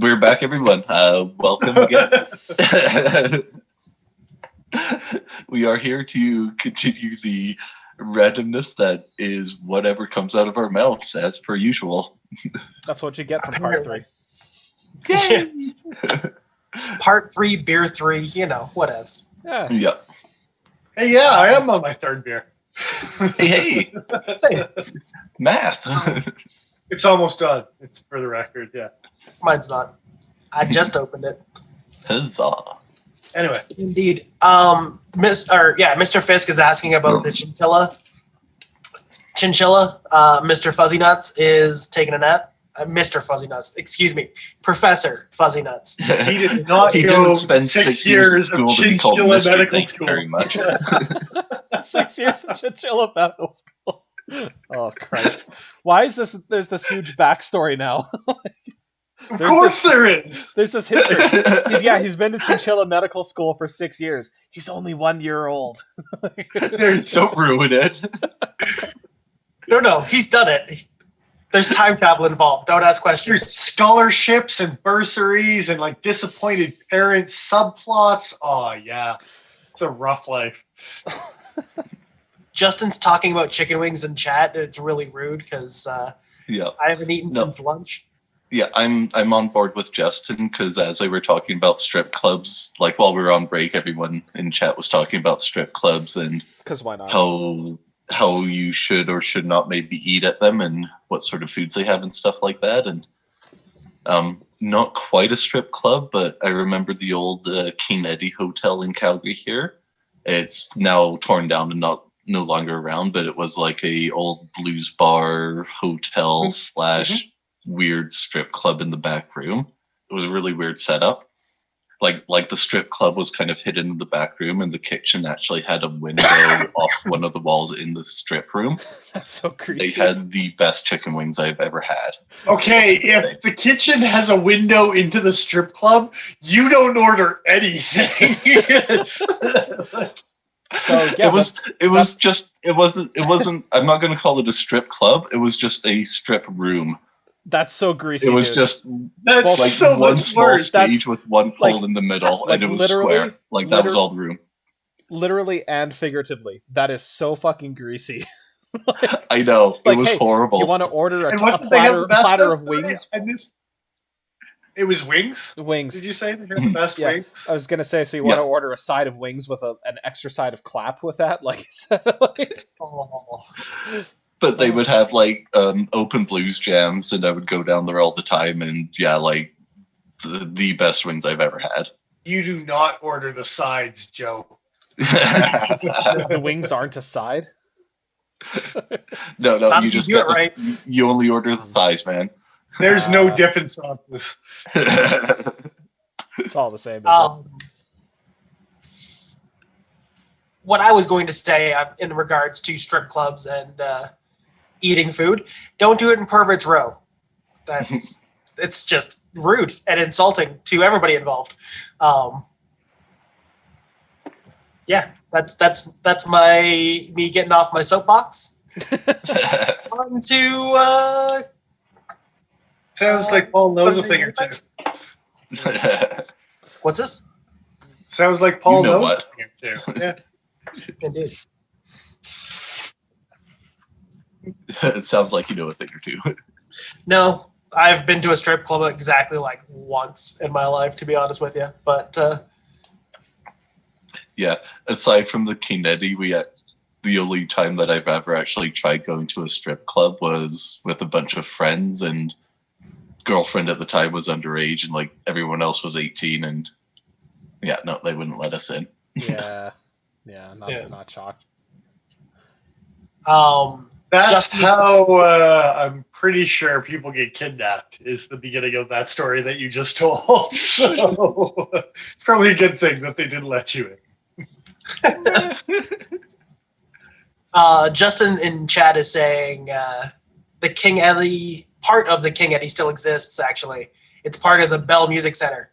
We're back, everyone. Welcome again. We are here to continue the randomness that is whatever comes out of our mouths, as per usual. That's what you get from part 3. Yes. Part 3, beer 3, you know, what else. Yeah. Yeah. Hey, yeah, I am on my third beer. Hey, Same. math. It's almost done. It's for the record, yeah. Mine's not. I just opened it. Huzzah. Anyway, Indeed. Mr. Fisk is asking about the chinchilla. Mr. Fuzzy Nuts is taking a nap. Mr. Fuzzy Nuts, excuse me, Professor Fuzzy Nuts. he did not He go didn't spend 6 years of of school to be called chinchilla Mr. medical Thank you school. very much. 6 years of chinchilla medical school. Oh, Christ. Why is this? There's this huge backstory now. Of course there is. There's this history. He's been to chinchilla medical school for 6 years. He's only 1 year old. Don't ruin it. No, he's done it. There's time travel involved. Don't ask questions. There's scholarships and bursaries and like disappointed parents subplots. Oh yeah, it's a rough life. Justin's talking about chicken wings in chat. It's really rude because Yeah. I haven't eaten since lunch. Yeah, I'm on board with Justin because as they were talking about strip clubs, like while we were on break, everyone in chat was talking about strip clubs and Because why not? how you should or should not maybe eat at them and what sort of foods they have and stuff like that. And not quite a strip club, but I remember the old King Eddie Hotel in Calgary here. It's now torn down and no longer around, but it was like a old blues bar hotel slash weird strip club in the back room. It was a really weird setup. Like the strip club was kind of hidden in the back room, and the kitchen actually had a window off one of the walls in the strip room. That's so They creepy. had the best chicken wings I've ever had. Okay, if the kitchen has a window into the strip club, you don't order anything. So yeah, it wasn't I'm not gonna call it a strip club, it was just a strip room. that's so greasy. It was dude. just That's like so one much small worse. stage That's with one pole like- in the middle, like and it was literally- square. Like that was all the room. Literally and figuratively. That is so fucking greasy. I know. Like, it was hey, horrible. You want to order And a what did they have the best platter of Sorry, wings? I missed. It was wings? Wings. Did you say they had the best Yeah. wings? I was gonna say, so you Yeah. want to order a side of wings with an extra side of clap with that, like, like Oh. But they would have like open blues jams, and I would go down there all the time, and yeah, like the best wings I've ever had. You do not order the sides, Joe. the wings aren't a side. No, Not you if just you do get it right. you only order the thighs, man. There's no Uh, dipping sauces. It's all the same. Isn't What I was going to say in regards to strip clubs and eating food, don't do it in Pervert's Row. It's just rude and insulting to everybody involved. Yeah, that's me getting off my soapbox. On to Sounds like Paul knows a thing or two. what's this? Sounds like Paul You know knows what? a thing or two. Yeah. Indeed. It sounds like you know a thing or two. No, I've been to a strip club exactly like once in my life, to be honest with you. But Yeah, aside from the Kennedy, the only time that I've ever actually tried going to a strip club was with a bunch of friends, and girlfriend at the time was underage, and like everyone else was 18, and yeah, no, they wouldn't let us in. Yeah, not shocked. That's Justin- how I'm pretty sure people get kidnapped, is the beginning of that story that you just told. So it's probably a good thing that they didn't let you in. Justin in chat is saying the King Eddie, part of the King Eddie still exists, actually. It's part of the Bell Music Center.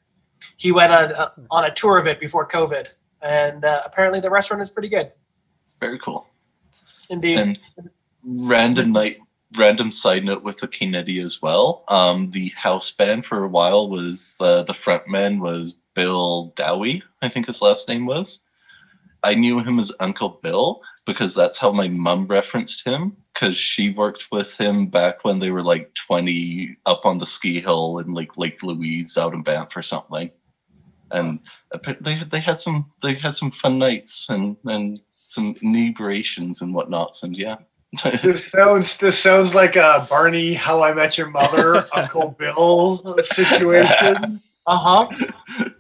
He went on a tour of it before COVID, and apparently the restaurant is pretty good. Very cool. Indeed. And random night random side note with the Kennedy as well. The house band for a while was the front man was Bill Dowie, I think his last name was. I knew him as Uncle Bill because that's how my mum referenced him, because she worked with him back when they were like 20 up on the ski hill in like Lake Louise out in Banff or something. And they had some fun nights and some inebriations and whatnots, and yeah. This sounds like a Barney How I Met Your Mother Uncle Bill situation.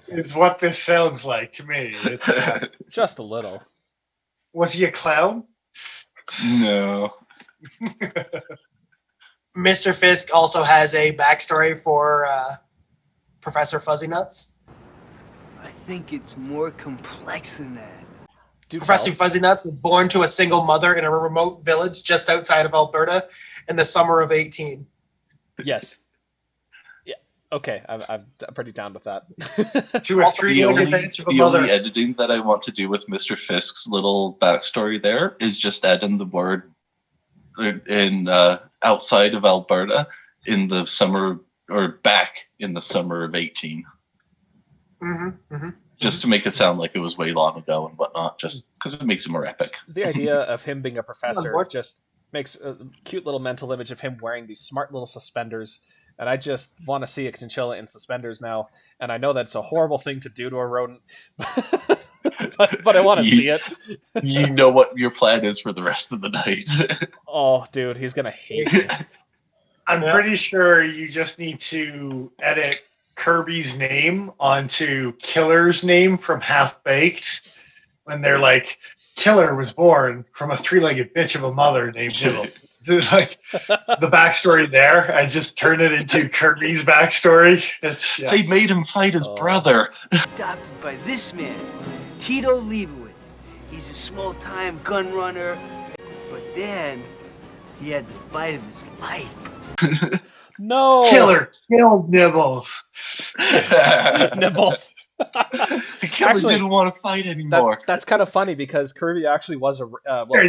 Is what this sounds like to me. It's, Just a little. was he a clown? No. Mr. Fisk also has a backstory for Professor Fuzzy Nuts. I think it's more complex than that. Professor Fuzzy Nuts was born to a single mother in a remote village just outside of Alberta in the summer of 18. Yes. Yeah. Okay, I'm pretty down with that. To a three-legged bench of a The mother. only editing that I want to do with Mr. Fisk's little backstory there is just add in the word in outside of Alberta in the summer, or back in the summer of 18. Just to make it sound like it was way long ago and whatnot, just because it makes it more epic. The idea of him being a professor just makes a cute little mental image of him wearing these smart little suspenders, and I just want to see a chinchilla in suspenders now, and I know that's a horrible thing to do to a rodent, but I want to see it. You know what your plan is for the rest of the night. Oh, dude, he's going to hate me. I'm pretty sure you just need to edit Kirby's name onto Killer's name from Half Baked when they're like, Killer was born from a three-legged bitch of a mother named Nibble. So like the backstory there, I just turn it into Kirby's backstory. They made him fight his brother. Adopted by this man, Tito Leibowitz. He's a small-time gun runner, but then he had the fight of his life. No! Killer killed Nibbles. Nibbles. Killer didn't want to fight anymore. That's kind of funny because Kirby actually was a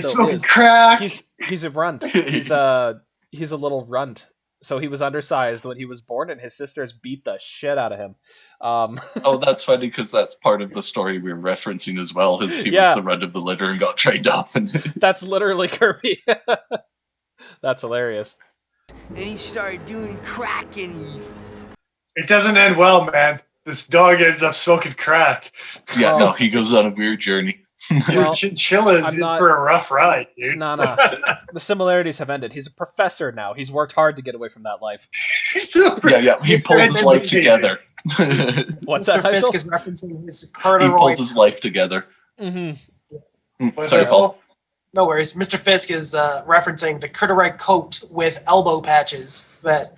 Still is. Crack. He's a runt. He's a little runt. So he was undersized when he was born, and his sisters beat the shit out of him. Oh, that's funny because that's part of the story we're referencing as well. Is he was the runt of the litter and got trained up, and that's literally Kirby. That's hilarious. And he started doing crack, and it doesn't end well, man. This dog ends up smoking crack. Yeah, no, he goes on a weird journey. Your chinchilla's in for a rough ride, dude. No. The similarities have ended. He's a professor now. He's worked hard to get away from that life. Yeah. He pulled his life together. What's that, Mr. Fisk Nigel? is referencing his corduroy. He pulled his life together. Mm-hmm. Sorry, Paul. No worries. Mr. Fisk is referencing the corduroy coat with elbow patches that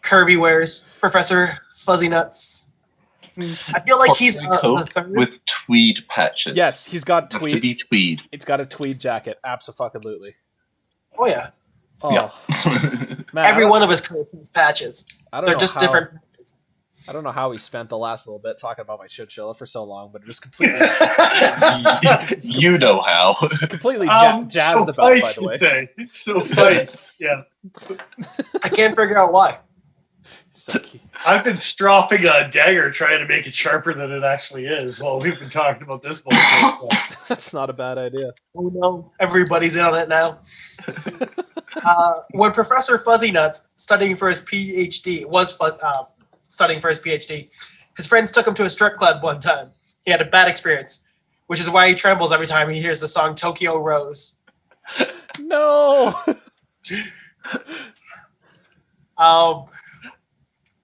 Kirby wears. Professor Fuzzy Nuts. I feel like he's the third. With tweed patches. Yes, he's got tweed. To be tweed. It's got a tweed jacket. Abso-fucking-lutely. Oh, yeah. Oh. Yeah. Man, Every one of his coats has patches. They're just different. I don't know how we spent the last little bit talking about my chinchilla for so long, but just completely... You know how. Completely jazzed about it, by the way. So fights, yeah. I can't figure out why. So cute. I've been stropping a dagger trying to make it sharper than it actually is while we've been talking about this bullshit. That's not a bad idea. Oh no, everybody's in on it now. When Professor Fuzzy Nuts studying for his PhD studying for his PhD, his friends took him to a strip club one time. He had a bad experience, which is why he trembles every time he hears the song Tokyo Rose. No.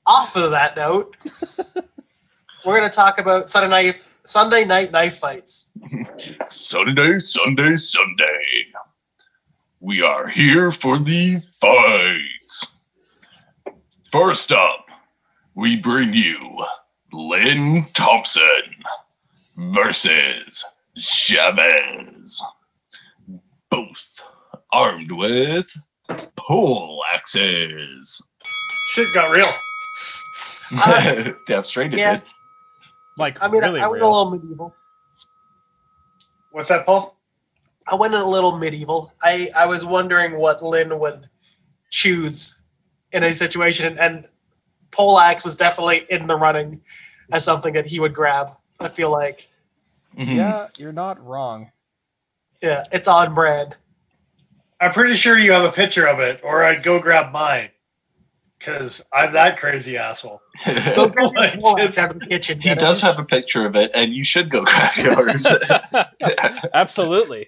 Off of that note, we're going to talk about Sunday night knife fights. Sunday. We are here for the fights. First up, we bring you Lynn Thompson versus Chavez. Both armed with pole axes. Shit got real. Damn straight it Yeah. did. Like, I mean, really I went a real. little medieval. What's that, Paul? I went a little medieval. I was wondering what Lynn would choose in a situation, and poleaxe was definitely in the running as something that he would grab. I feel like. Yeah, you're not wrong. Yeah, it's on brand. I'm pretty sure you have a picture of it, or I'd go grab mine. Because I'm that crazy asshole. Go grab your poleaxe out of the kitchen. He does have a picture of it, and you should go grab yours. Absolutely.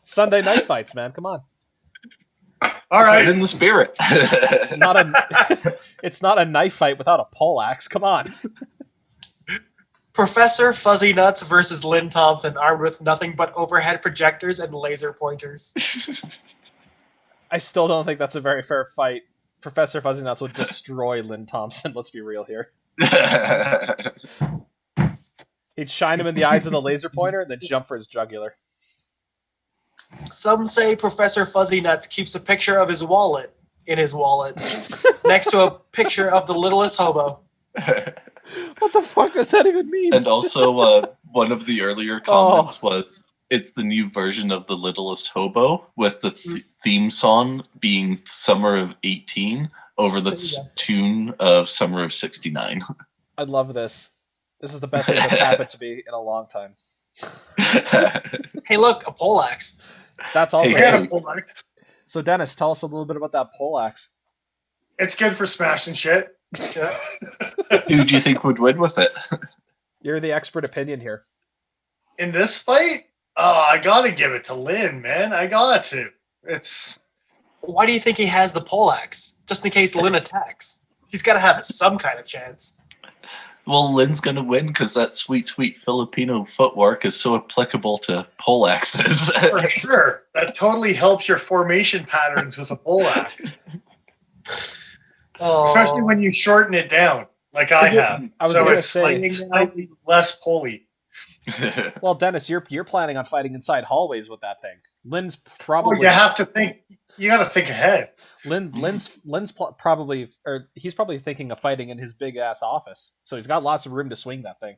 Sunday night fights, man. Come on. All right. In the spirit. It's not a knife fight without a poleaxe. Come on. Professor Fuzzy Nuts versus Lynn Thompson, armed with nothing but overhead projectors and laser pointers. I still don't think that's a very fair fight. Professor Fuzzy Nuts would destroy Lynn Thompson. Let's be real here. He'd shine him in the eyes with a laser pointer and then jump for his jugular. Some say Professor Fuzzy Nuts keeps a picture of his wallet in his wallet next to a picture of the littlest hobo. What the fuck does that even mean? And also, one of the earlier comments was, it's the new version of The Littlest Hobo, with the theme song being Summer of 18 over the tune of Summer of 69. I love this. This is the best thing that's happened to me in a long time. Hey, look, a poleaxe. That's also Hey. So, Dennis, tell us a little bit about that poleaxe. It's good for smashing shit. Who do you think would win with it? You're the expert opinion here. In this fight, I gotta give it to Lynn, man. I got to. It's. Why do you think he has the poleaxe? Just in case Lynn attacks. He's got to have some kind of chance. Well, Lynn's going to win because that sweet, sweet Filipino footwork is so applicable to poleaxes. For sure. That totally helps your formation patterns with a poleaxe. Oh. Especially when you shorten it down, like I have. I was so gonna it's say- slightly less pulley. Well, Dennis, you're planning on fighting inside hallways with that thing. Lynn's Oh, probably you have to think. You got to think ahead. Lynn's probably, or he's probably thinking of fighting in his big ass office. So he's got lots of room to swing that thing.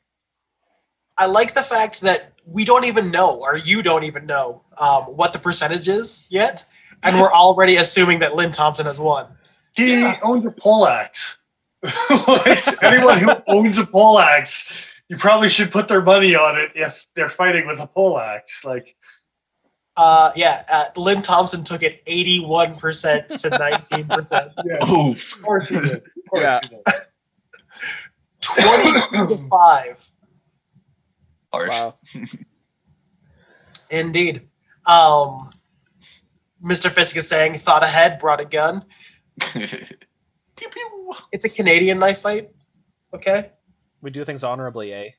I like the fact that we don't even know, or you don't even know, what the percentage is yet, and we're already assuming that Lynn Thompson has won. He owns a poleaxe. Like, anyone who owns a poleaxe, you probably should put their money on it if they're fighting with a poleaxe. Like, Lynn Thompson took it 81% to 19%. yeah, Oof. of course he did. Of course Yeah. he did. 22-5. Harsh. Wow. Indeed. Mr. Fisk is saying, thought ahead, brought a gun. Pew, pew. It's a Canadian knife fight. Okay? We do things honorably, eh?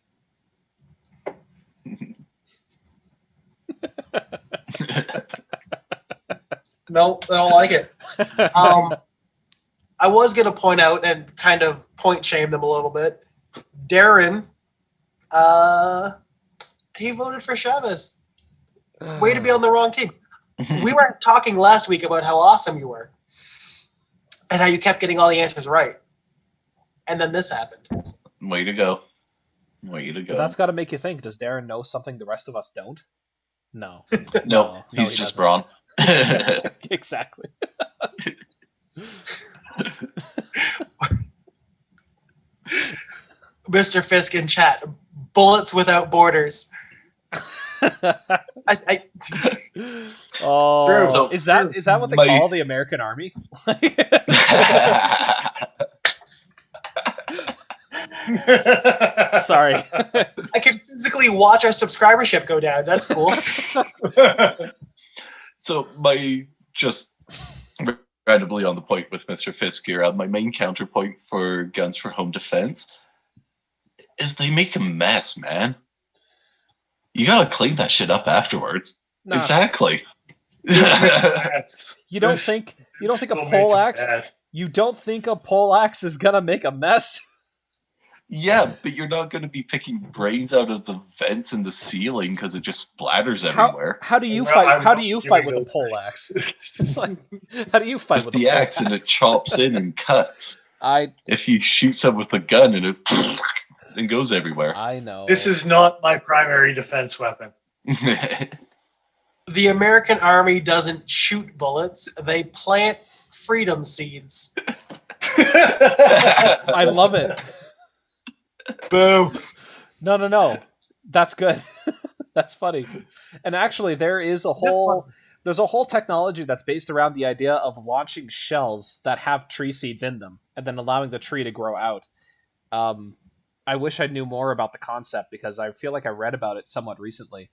No, I don't like it. I was going to point out and kind of point shame them a little bit. Darren, he voted for Chavez. Way to be on the wrong team. We were talking last week about how awesome you were and how you kept getting all the answers right. And then this happened. Way to go. Way to go. But that's got to make you think. Does Darren know something the rest of us don't? No. no, No, he's he just doesn't. brawn. Exactly. Mr. Fisk in chat. Bullets without borders. Oh, True. is that what they My- call the American Army? Sorry. I can physically watch our subscribership go down. That's cool. So my just randomly on the point with Mr. Fisk here, my main counterpoint for Guns for Home Defense is they make a mess, man. You gotta clean that shit up afterwards. Nah, Exactly. you don't think a poleaxe? You don't think a poleaxe is gonna make a mess? Yeah, but you're not going to be picking brains out of the vents in the ceiling because it just splatters everywhere. How do you Well, fight? I'm How not do you doing fight with a those poleaxe? How do you fight with the a axe and it chops in and cuts. I If you shoot someone with a gun and it then goes everywhere. know. This is not my primary defense weapon. The American Army doesn't shoot bullets; they plant freedom seeds. I love it. Boo! No. That's good. That's funny. And actually, there's a whole technology that's based around the idea of launching shells that have tree seeds in them, and then allowing the tree to grow out. I wish I knew more about the concept because I feel like I read about it somewhat recently.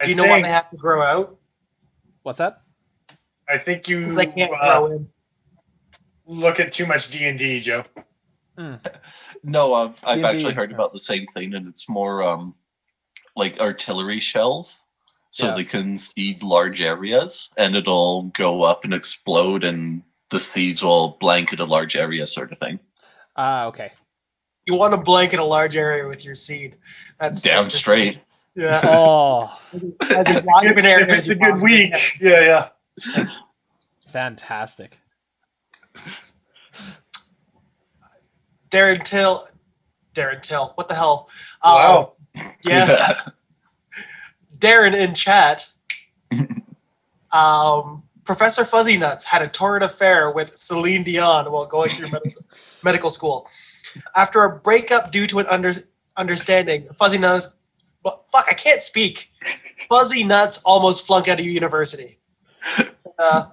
Do you know why they have to grow out? What's that? I think you Because they can't grow in. look at too much D&D, Joe. No, I've D&D, actually heard about the same thing, and it's more like artillery shells, so they can seed large areas, and it'll go up and explode, and the seeds will blanket a large area, sort of thing. Okay. You want to blanket a large area with your seed. That's Damn straight. Yeah. Oh, As wide of an area If as it's you a good possibly week. can. Yeah. fantastic. Darren Till. What the hell? Wow. Yeah. Darren in chat. Professor Fuzzy Nuts had a torrid affair with Celine Dion while going through medical school. After a breakup due to an understanding, Fuzzy Nuts. I can't speak. Fuzzy Nuts almost flunked out of university. A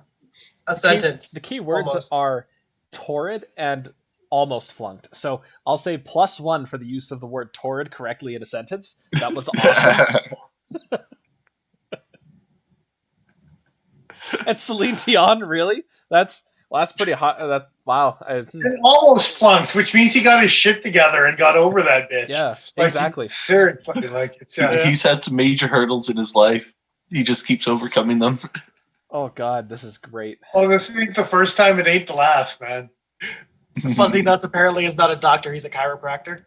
sentence. The key words Almost. are torrid and almost flunked. So I'll say +1 for the use of the word torrid correctly in a sentence. That was awesome. And Celine Dion, really? That's pretty hot. Wow. It almost flunked, which means he got his shit together and got over that bitch. Yeah, Like, exactly. Seriously, like it's He's had some major hurdles in his life. He just keeps overcoming them. Oh God, this is great. Oh, this ain't the first time, it ain't the last, man. Fuzzy Nuts apparently is not a doctor; he's a chiropractor.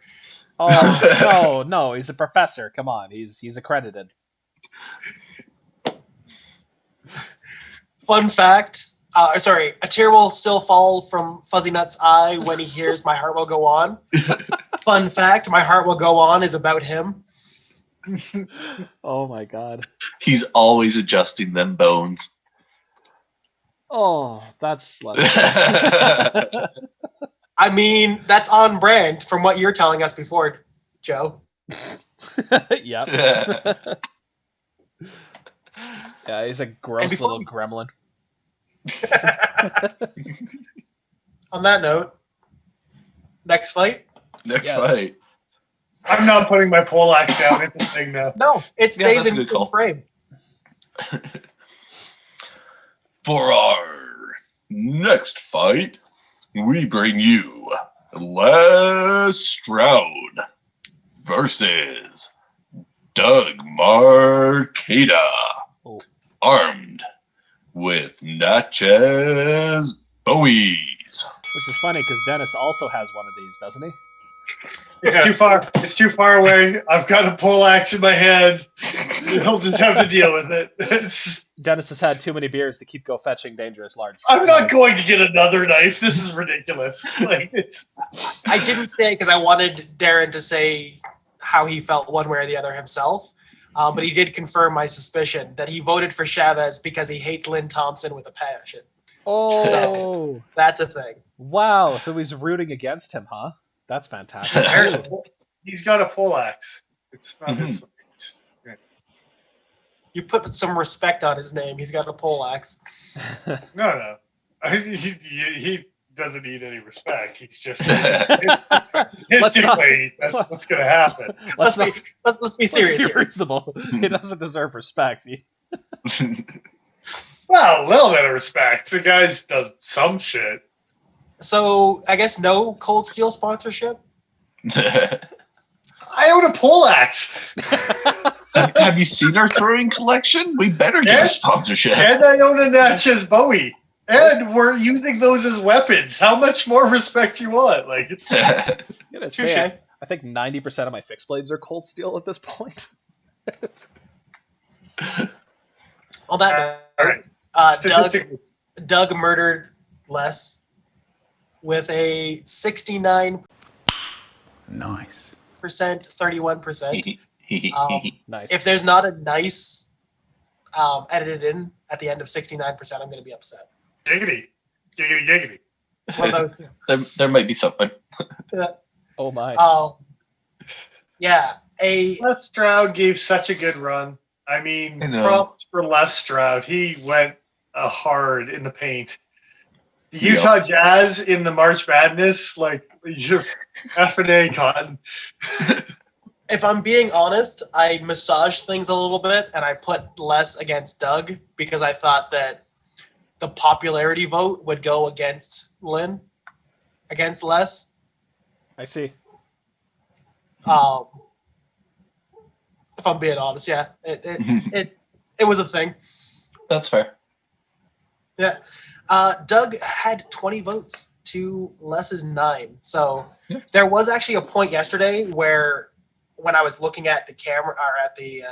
Oh no, he's a professor. Come on, he's accredited. Fun fact. A tear will still fall from Fuzzy Nuts' eye when he hears "My Heart Will Go On." Fun fact: "My Heart Will Go On" is about him. Oh my God. He's always adjusting them bones. Oh, that's less. I mean, that's on brand from what you're telling us before, Joe. Yep. Yeah, he's a gross little gremlin. On that note, next fight. Next fight. I'm not putting my poleaxe down at this thing now. No, it stays that's a in good call. frame. For our next fight, we bring you Les Stroud versus Doug Marcada, armed with Natchez Bowies. Which is funny because Dennis also has one of these, doesn't he? It's too far. It's too far away. I've got a poleaxe in my hand. He'll just have to deal with it. Dennis has had too many beers to keep fetching dangerous large. I'm not knives. going to get another knife. This is ridiculous. Like it's. I didn't say it because I wanted Darren to say how he felt one way or the other himself. But he did confirm my suspicion that he voted for Chavez because he hates Lynn Thompson with a passion. Oh, So, that's a thing. wow. So he's rooting against him, huh? That's fantastic. He's got a poleaxe. It's not his. You put some respect on his name. He's got a poleaxe. No. He doesn't need any respect. He's just his Let's dick not- lady. That's what's going to happen. Let's be serious Let's be here. reasonable. He doesn't deserve respect. Well, a little bit of respect. The guy's done some shit. So I guess no Cold Steel sponsorship. I own a poleaxe. Have you seen our throwing collection? We better get a sponsorship. And I own a Natchez Bowie. And we're using those as weapons. How much more respect you want? Like it's I'm gonna Touche. say, I think 90% of my fixed blades are cold steel at this point. On that all note, right. Doug murdered Les with a 69%, Nice. 31%. Nice. If there's not a nice edited in at the end of 69%, I'm going to be upset. Giggity. Giggity, giggity. One of those two. There might be something. Oh my. Yeah. Les Stroud gave such a good run. I mean, I know. props for Les Stroud. He went hard in the paint. The Utah Jazz in the March Madness, like, F&A Cotton. If I'm being honest, I massaged things a little bit, and I put Les against Doug because I thought that the popularity vote would go against Les. I see. If I'm being honest, yeah, it was a thing. That's fair. Yeah, Doug had 20 votes to Les's 9. So there was actually a point yesterday where, when I was looking at the camera or at the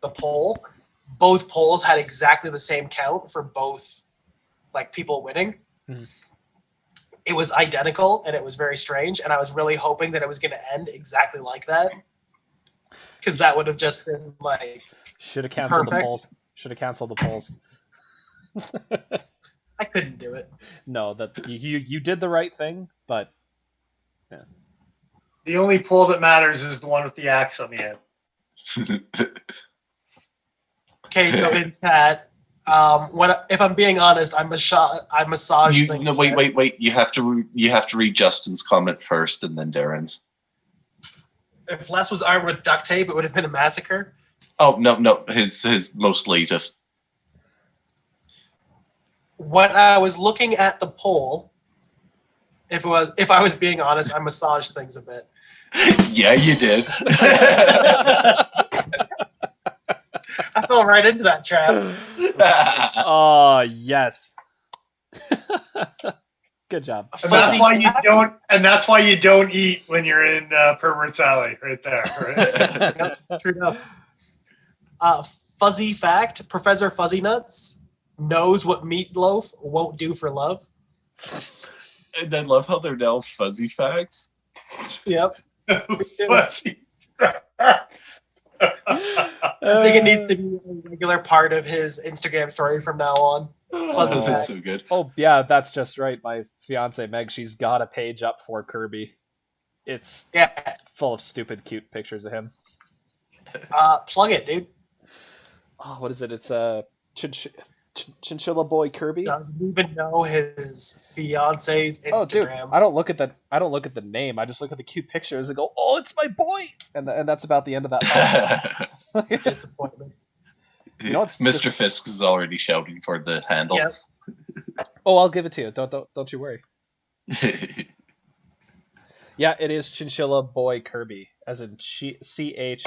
poll, both polls had exactly the same count for both, like, people winning. Mm-hmm. It was identical, and it was very strange. And I was really hoping that it was going to end exactly like that, because that would have just been like should have canceled perfect. the polls. Should have canceled the polls. I couldn't do it. No, that you did the right thing, but yeah. The only poll that matters is the one with the axe on the end. Okay, so in chat, if I'm being honest, I massage things. No, wait. You have to read Justin's comment first, and then Darren's. If Les was armed with duct tape, it would have been a massacre. Oh no, his most latest. When I was looking at the poll, if I was being honest, I massaged things a bit. Yeah, you did. I fell right into that trap. Oh yes. Good job. And that's why you don't eat when you're in Pervert's Alley, right there. Right? True enough. Fuzzy fact: Professor Fuzzy Nuts knows what meatloaf won't do for love. And I love how they're now fuzzy facts. Yep. Fuzzy. I think it needs to be a regular part of his Instagram story from now on. Fuzzy That's facts. so good. Oh yeah, that's just right. My fiance Meg, she's got a page up for Kirby. It's full of stupid, cute pictures of him. Plug it, dude. Oh, what is it? It's a chinchilla boy Kirby. Doesn't even know his fiance's Instagram. Oh, dude, I don't look at the name. I just look at the cute pictures and go, "Oh, it's my boy," and that's about the end of that. Disappointment. You know, Mr. Fisk is already shouting for the handle. Yep. Oh, I'll give it to you. Don't you worry. Yeah, it is Chinchilla Boy Kirby, as in CHINCHILLA,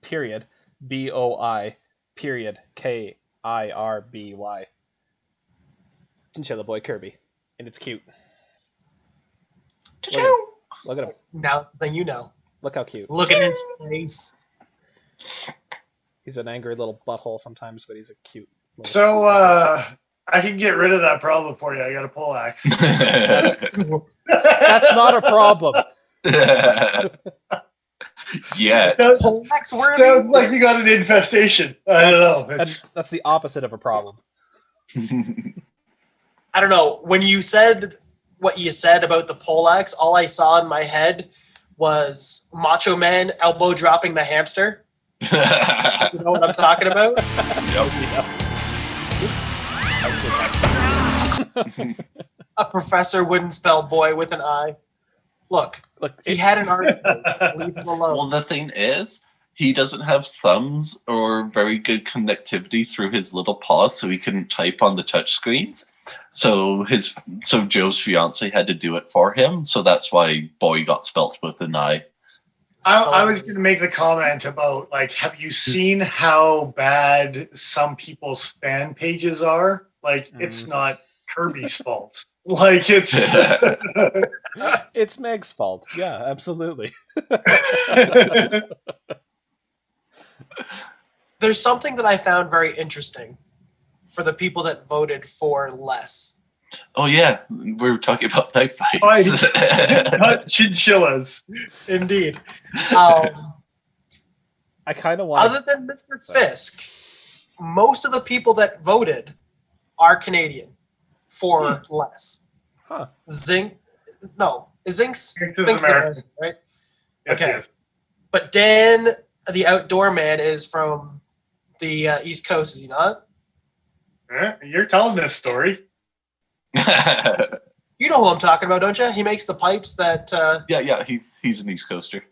period, BOI, period, KIRBY. Chinchilla Boy Kirby, and it's cute. Look at him. Now it's the thing you know. Look how cute. Look at his face. He's an angry little butthole sometimes, but he's a cute. So I can get rid of that problem for you. I got a pole axe. That's not a problem. Yeah. Sounds like we got an infestation. I don't know. That's the opposite of a problem. I don't know. When you said what you said about the poleaxe, all I saw in my head was Macho Man elbow dropping the hamster. You know what I'm talking about? Yep. I've seen that. A professor wouldn't spell boy with an I. Look, he had an artist. Leave him alone. Well, the thing is, he doesn't have thumbs or very good connectivity through his little paws, so he couldn't type on the touch screens. So Joe's fiance had to do it for him. So that's why boy got spelt with an I. I was going to make the comment about, like, have you seen how bad some people's fan pages are? Like, it's not Kirby's fault. Like, it's... It's Meg's fault. Yeah, absolutely. There's something that I found very interesting for the people that voted for less. Oh, yeah. We were talking about knife fights. Not chinchillas. Indeed. I kind of want. Other than Mr. Fisk, most of the people that voted are Canadian for less. Huh. Zinc, no, is Zink's Zink's American, right? Yes, Okay. yes. But Dan, the outdoor man, is from the East Coast, is he not? You're telling this story. You know who I'm talking about, don't you? He makes the pipes that. Yeah, he's an East Coaster.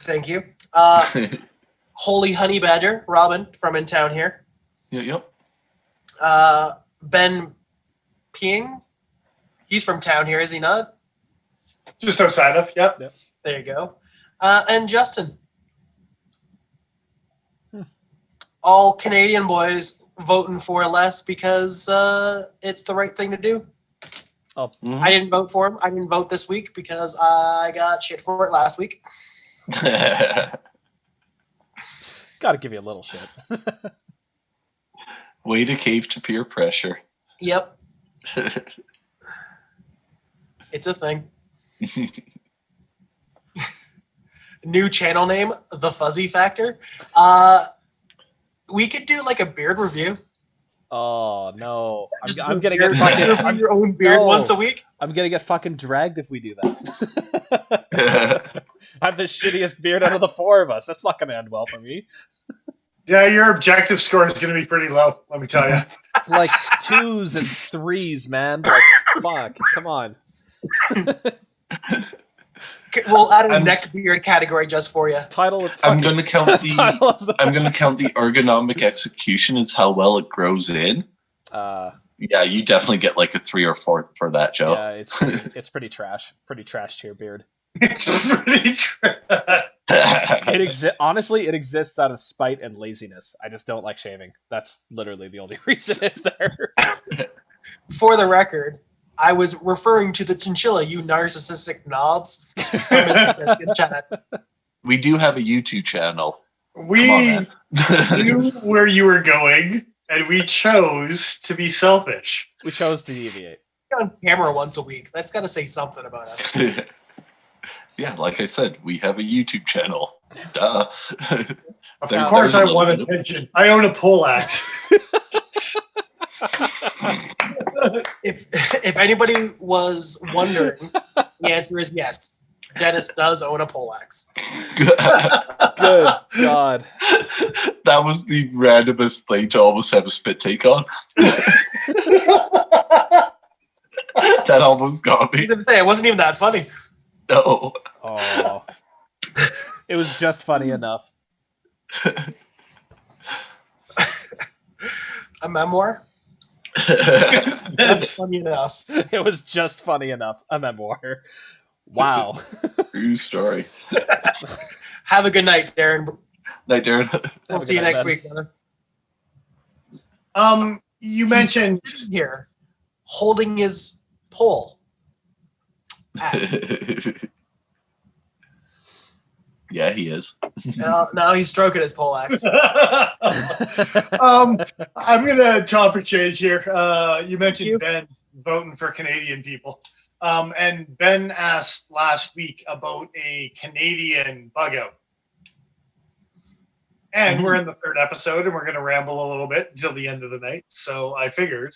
Thank you. Holy Honey Badger, Robin from in town here. Yep. Ben Ping, he's from town here, is he not? Just outside of, yep. There you go. And Justin. All Canadian boys voting for less because it's the right thing to do. Oh, I didn't vote for him. I didn't vote this week because I got shit for it last week. gotta give you a little shit. Way to cave to peer pressure. Yep. It's a thing. New channel name, The Fuzzy Factor. We could do like a beard review. Oh no! Just I'm do gonna beard- get fucking. review your own beard No. once a week. I'm gonna get fucking dragged if we do that. I have the shittiest beard out of the four of us. That's not gonna end well for me. Yeah, your objective score is going to be pretty low, let me tell you. Like 2s and 3s, man. Like fuck. Come on. We'll add a neck beard category just for you. Title of I'm fucking- going to count title of the. I'm going to count the ergonomic execution as how well it grows in. Yeah, you definitely get like a 3 or 4 for that, Joe. Yeah, it's pretty trash. Pretty trash tier beard. It's pretty trash. Honestly, it exists out of spite and laziness. I just don't like shaving. That's literally the only reason it's there. For the record, I was referring to the chinchilla, you narcissistic knobs. We do have a YouTube channel. We Come on, man. knew where you were going, and we chose to be selfish. We chose to deviate. On camera once a week. That's got to say something about us. Yeah, like I said, we have a YouTube channel. Duh. Of There- course, there's a I little want bit of- attention. I own a pole axe. If anybody was wondering, the answer is yes. Dennis does own a poleaxe. Good God. That was the randomest thing to almost have a spit take on. That almost got I me. was going to say, it wasn't even that funny. No. Oh. It was just funny enough. A memoir? That's funny enough. It was just funny enough. A memoir. Wow. True story. Have a good night, Darren. Night, Darren. We'll a see you good night, next Ben. week, brother. You mentioned Here, holding his pole. Axe. Yeah, he is. Now he's stroking his poleaxe. I'm gonna topic change here. You mentioned You? Ben voting for Canadian people, and Ben asked last week about a Canadian bug out, and we're in the 3rd episode, and we're gonna ramble a little bit until the end of the night. So I figured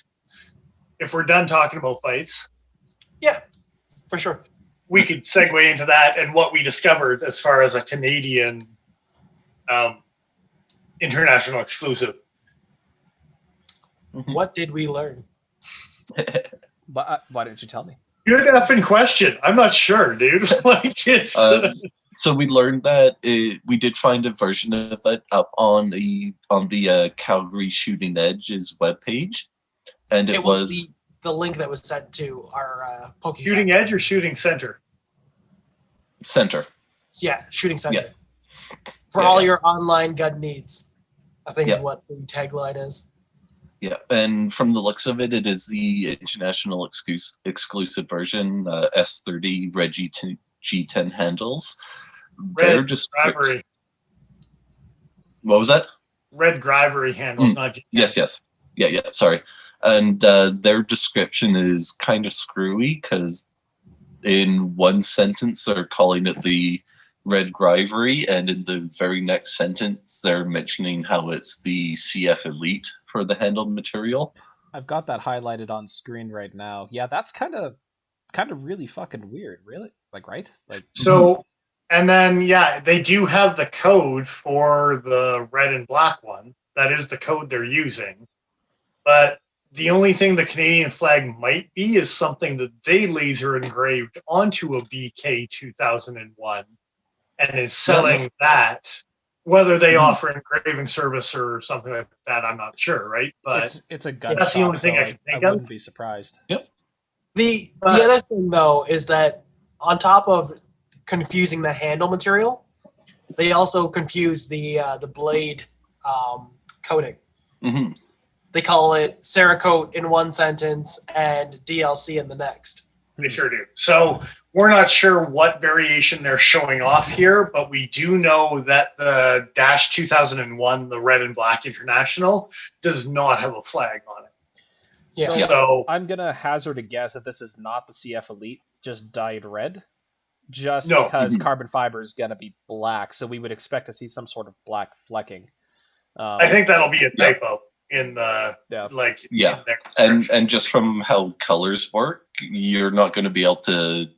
if we're done talking about fights, Yeah, for sure. we could segue into that and what we discovered as far as a Canadian international exclusive. What did we learn? But why didn't you tell me? Good effing question. I'm not sure, dude. Like it's So we learned that we did find a version of it up on the Calgary Shooting Edge's webpage, and it was the link that was sent to our Pokey. shooting edge or shooting center. center. Yeah, shooting center. Yeah. For Yeah, all yeah. your online gun needs, I think is Yeah. what the tagline is. Yeah, and from the looks of it, it is the international exclusive version, S30 Red G10 handles. They're Red just Grivery. What was that? Red Grivery handles, not just Yes. Yeah, sorry. And their description is kind of screwy because in one sentence they're calling it the Red Grivery, and in the very next sentence, they're mentioning how it's the CF Elite for the handled material. I've got that highlighted on screen right now. Yeah, that's kind of really fucking weird. Really, like, right? Like, So, and then they do have the code for the red and black one. That is the code they're using. But the only thing the Canadian flag might be is something that they laser engraved onto a BK 2001 and is selling that. Whether they offer engraving service or something like that, I'm not sure, right? But it's a gun that's shop, the only thing so I can think I of. wouldn't be surprised. Yep. The other thing, though, is that on top of confusing the handle material, they also confuse the blade coating. Mm-hmm. They call it Cerakote in one sentence and DLC in the next. They sure do. So we're not sure what variation they're showing off here, but we do know that the Dash 2001, the red and black international, does not have a flag on it. Yeah. So I'm gonna hazard a guess that this is not the CF Elite, just dyed red, just No. because carbon fiber is gonna be black, so we would expect to see some sort of black flecking. I think that'll be a typo in the Yeah. like Yeah. in their description. And just from how colors work, you're not going to be able to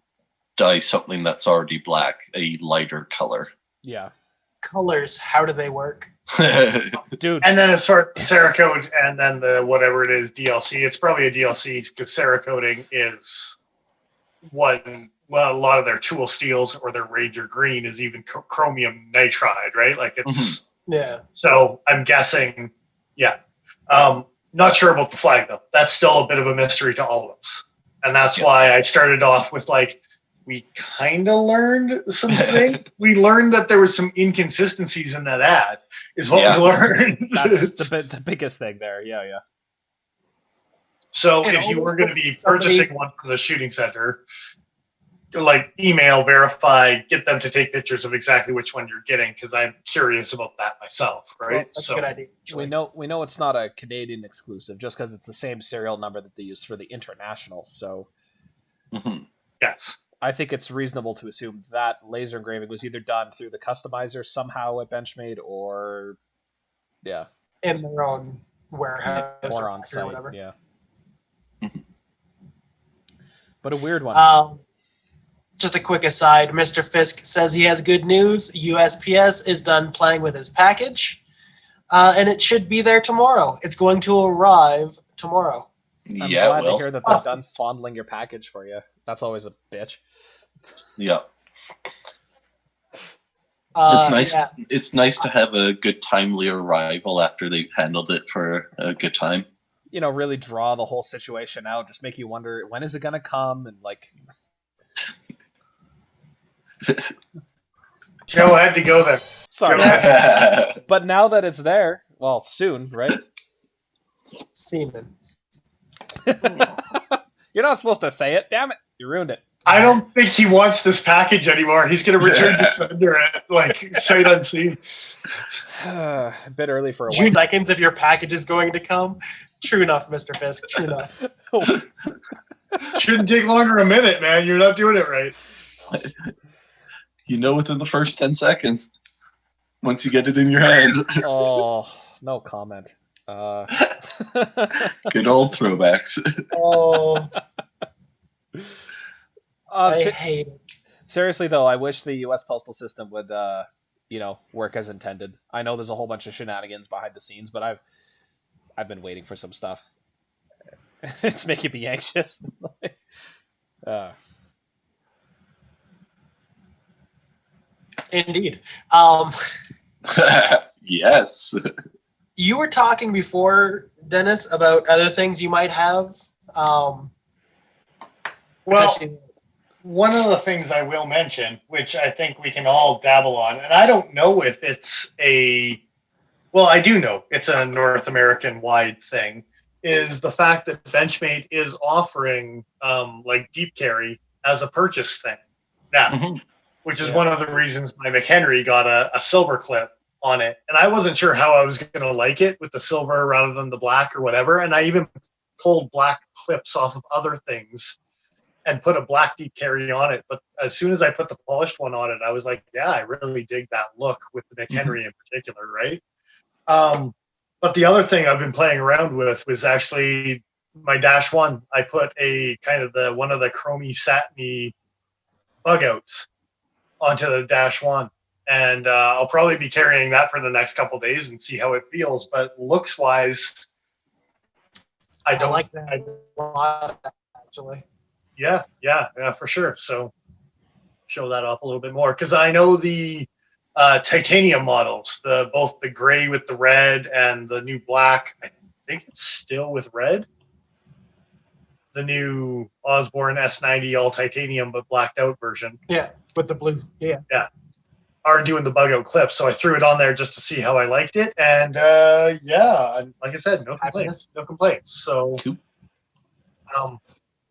dye something that's already black a lighter color. Yeah, Colors, how do they work? dude. And then as far as Cerakote and then the whatever it is DLC, it's probably a DLC because Cerakoting is a lot of their tool steels or their Ranger Green is even chromium nitride, right? Like it's Yeah. so I'm guessing, not sure about the flag though. That's still a bit of a mystery to all of us, and that's why I started off with like we kind of learned some things. We learned that there was some inconsistencies in that ad. Is what we learned. That's the biggest thing there. Yeah. So And if you all were going to those be somebody- purchasing one from the shooting center, like email, verify, get them to take pictures of exactly which one you're getting because I'm curious about that myself, right? Well, that's a good idea. We know it's not a Canadian exclusive just because it's the same serial number that they use for the international. So Yes. I think it's reasonable to assume that laser engraving was either done through the customizer somehow at Benchmade or In their own warehouse or on or site. whatever. Yeah. But a weird one. Just a quick aside, Mr. Fisk says he has good news. USPS is done playing with his package, and it should be there tomorrow. It's going to arrive tomorrow. I'm glad to hear that they're done fondling your package for you. That's always a bitch. Yeah. It's nice. Yeah. It's nice to have a good timely arrival after they've handled it for a good time. Really draw the whole situation out. Just make you wonder, when is it going to come? And like... Joe had to go there. Sorry. But now that it's there, well, soon, right? Semen. You're not supposed to say it. Damn it. You ruined it. I don't think he wants this package anymore. He's going to return to sender it, like sight unseen. A bit early for a June 2nd, if your package is going to come. True enough, Mr. Fisk. True enough. Shouldn't take longer a minute, man. You're not doing it right. Within the first 10 seconds, once you get it in your hand. Oh, no comment. Good old throwbacks. Oh, I hate it. Seriously, though, I wish the U.S. postal system would, work as intended. I know there's a whole bunch of shenanigans behind the scenes, but I've been waiting for some stuff. It's making me anxious. Indeed. Yes. You were talking before, Dennis, about other things you might have. Well, one of the things I will mention, which I think we can all dabble on, and I don't know if it's I do know it's a North American wide thing, is the fact that Benchmade is offering like deep carry as a purchase thing now, which is one of the reasons my McHenry got a silver clip on it. And I wasn't sure how I was going to like it with the silver rather than the black or whatever. And I even pulled black clips off of other things. and put a black deep carry on it. But as soon as I put the polished one on it, I was like, yeah, I really dig that look with the McHenry in particular, right? But the other thing I've been playing around with was actually my Dash 1. I put a kind of one of the chromey satiny bug outs onto the Dash 1. And I'll probably be carrying that for the next couple of days and see how it feels. But looks wise, I don't like that a lot, actually. Yeah, for sure. So show that up a little bit more, because I know the titanium models, both the gray with the red and the new black. I think it's still with red. The new Osborne S90 all titanium but blacked out version. Yeah, with the blue. Yeah. Are doing the bug out clips, so I threw it on there just to see how I liked it, and like I said, no complaints. So,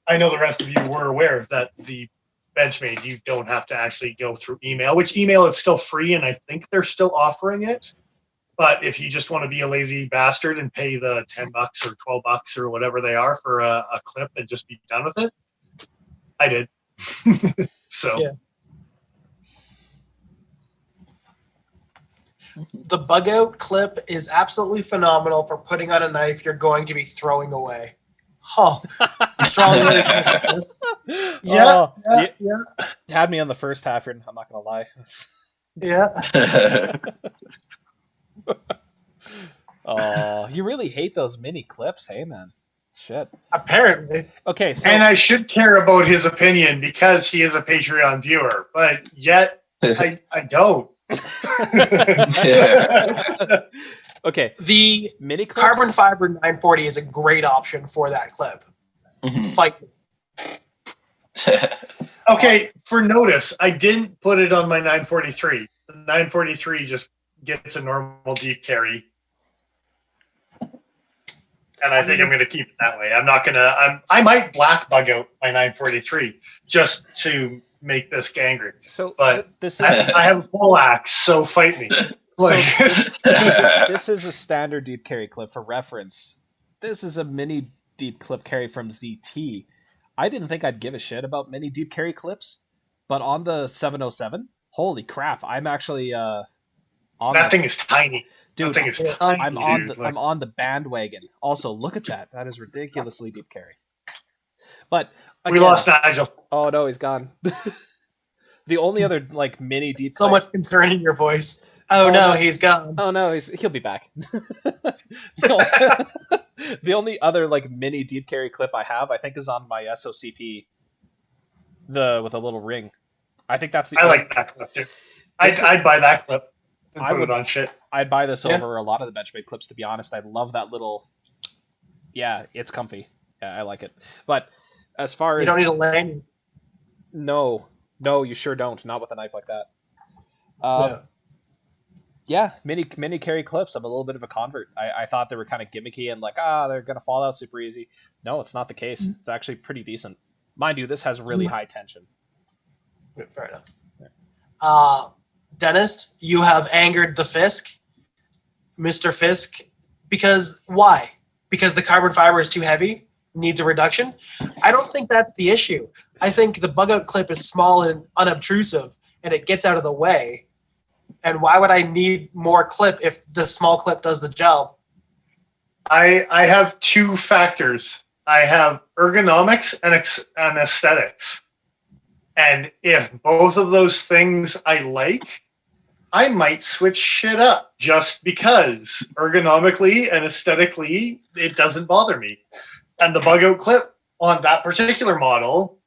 I know the rest of you were aware that the Benchmade, you don't have to actually go through email. Which email, it's still free, and I think they're still offering it. But if you just want to be a lazy bastard and pay the $10 or $12 or whatever they are for a clip and just be done with it, I did. So. Yeah. The bug out clip is absolutely phenomenal for putting on a knife you're going to be throwing away. Oh, strong. Yeah. Had me on the first half, I'm not gonna lie. Yeah. Oh, you really hate those mini clips, hey man? Shit. Apparently. Okay, so and I should care about his opinion because he is a Patreon viewer, but yet I don't. Okay. The mini clips? carbon fiber 940 is a great option for that clip. Fight. Okay, for notice, I didn't put it on my 943. The 943 just gets a normal deep carry. And I think I'm going to keep it that way. I'm not going to... I might black bug out my 943 just to make this gangry. So, but this is... I have a pole axe, so fight me. This is a standard deep carry clip for reference. This is a mini deep clip carry from ZT. I didn't think I'd give a shit about mini deep carry clips, but on the 707, holy crap! I'm actually that thing is tiny. Dude, that thing is tiny. I'm on the bandwagon. Also, look at that. That is ridiculously deep carry. But again, we lost Nigel. Oh no, he's gone. The only other mini deep much concern in your voice. Oh no, he's gone. Oh no, he'll be back. The only other mini deep carry clip I have, I think, is on my SOCP, with a little ring. I think that's the. I like that clip too. I'd buy that clip. And put it on shit. I'd buy this over a lot of the Benchmade clips, to be honest. I love that little. Yeah, it's comfy. Yeah, I like it. But as far as you don't need a lanyard. No, you sure don't. Not with a knife like that. Yeah, mini carry clips. I'm a little bit of a convert. I thought they were kind of gimmicky and they're gonna fall out super easy. No, it's not the case. It's actually pretty decent. Mind you, this has really high tension. Fair enough. Dennis, you have angered the Fisk, Mr. Fisk, because why? Because the carbon fiber is too heavy, needs a reduction? I don't think that's the issue. I think the bug out clip is small and unobtrusive, and it gets out of the way. And why would I need more clip if the small clip does the job? I have two factors. I have ergonomics and aesthetics. And if both of those things I like, I might switch shit up just because ergonomically and aesthetically, it doesn't bother me. And the bug out clip on that particular model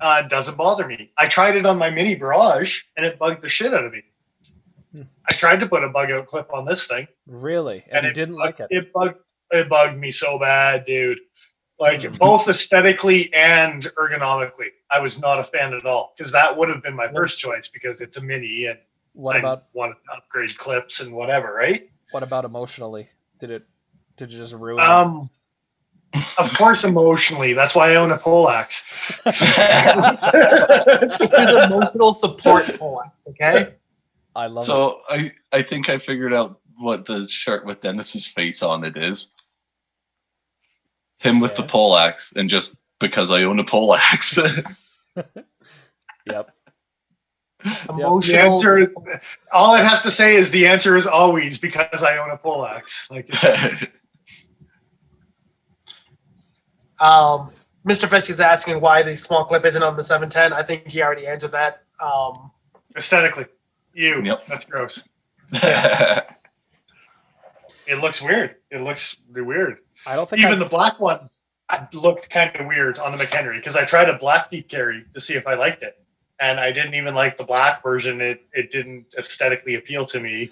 doesn't bother me. I tried it on my mini barrage and it bugged the shit out of me. I tried to put a bug out clip on this thing. Really? And you didn't like it? It bugged me so bad, dude. Both aesthetically and ergonomically, I was not a fan at all. Because that would have been my first choice because it's a mini and I want to upgrade clips and whatever, right? What about emotionally? Did it just ruin it? Of course, emotionally. That's why I own a pole axe. It's an emotional support pole axe, okay? I love it. So I think I figured out what the shirt with Dennis's face on it is. Him with the pole axe and just because I own a poleaxe. Yep. The answer, all it has to say is the answer is always because I own a poleaxe. Like, Mr. Fisk is asking why the small clip isn't on the 710. I think he already answered that. aesthetically, Yep. that's gross. It looks weird. It looks weird. I don't think Even the black one looked kind of weird on the McHenry because I tried a black deep carry to see if I liked it, and I didn't even like the black version. It didn't aesthetically appeal to me.